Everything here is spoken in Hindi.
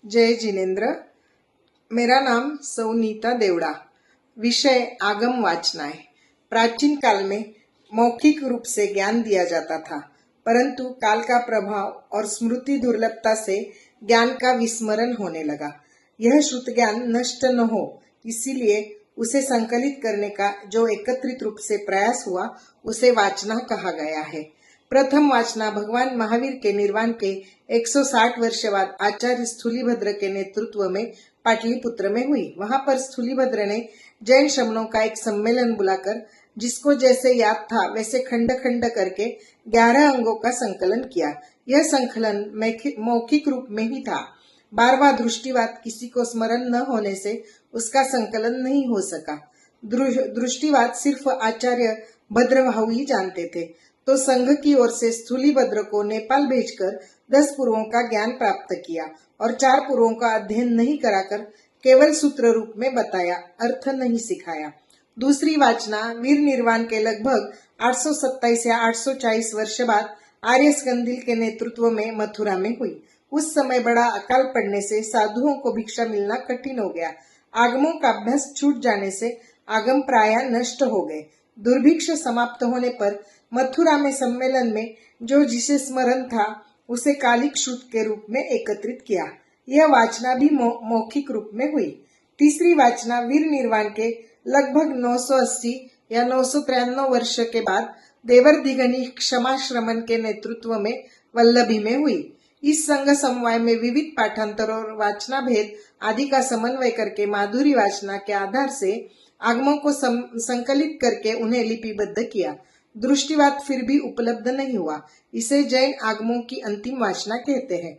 जय जिनेन्द्र। मेरा नाम सौनीता देवड़ा। विषय आगम वाचना है। प्राचीन काल में मौखिक रूप से ज्ञान दिया जाता था, परंतु काल का प्रभाव और स्मृति दुर्लभता से ज्ञान का विस्मरण होने लगा। यह शुद्ध ज्ञान नष्ट न हो, इसीलिए उसे संकलित करने का जो एकत्रित रूप से प्रयास हुआ उसे वाचना कहा गया है। प्रथम वाचना भगवान महावीर के निर्वाण के 160 वर्ष बाद आचार्य स्थूलीभद्र के नेतृत्व में पाटलिपुत्र में हुई। वहां पर स्थूलीभद्र ने जैन शमनों का एक सम्मेलन बुलाकर जिसको जैसे याद था वैसे खंड खंड करके 11 अंगों का संकलन किया। यह संकलन मौखिक रूप में ही था। बार दृष्टिवाद किसी को स्मरण न होने से उसका संकलन नहीं हो सका। दृष्टिवाद सिर्फ आचार्य भद्रभाऊ ही जानते थे, तो संघ की ओर से स्थूलीभद्र को नेपाल भेजकर 10 पूर्वों का ज्ञान प्राप्त किया और 4 पूर्वों का अध्ययन नहीं कराकर केवल सूत्र रूप में बताया, अर्थ नहीं सिखाया। दूसरी वाचना वीर निर्वाण के लगभग 827 या 840 वर्ष बाद आर्य स्कंदिल के नेतृत्व में मथुरा में हुई। उस समय बड़ा अकाल पड़ने से साधुओं को भिक्षा मिलना कठिन हो गया। आगमों का अभ्यास छूट जाने से आगम प्राय नष्ट हो गए। दुर्भिक्ष समाप्त होने पर मथुरा में सम्मेलन में जो जिसे स्मरण था उसे कालिक श्रुत के रूप में एकत्रित किया। यह वाचना भी मौखिक रूप में हुई। तीसरी वाचना वीर निर्वाण के लगभग 980 या 993 वर्ष के बाद देवर दिगनी क्षमाश्रमण के नेतृत्व में वल्लभी में हुई। इस संघ समवाय में विविध पाठांतर और वाचना भेद आदि का समन्वय करके माधुरी वाचना के आधार से आगमों को संकलित करके उन्हें लिपिबद्ध किया। दृष्टिवाद फिर भी उपलब्ध नहीं हुआ। इसे जैन आगमों की अंतिम वाचना कहते हैं।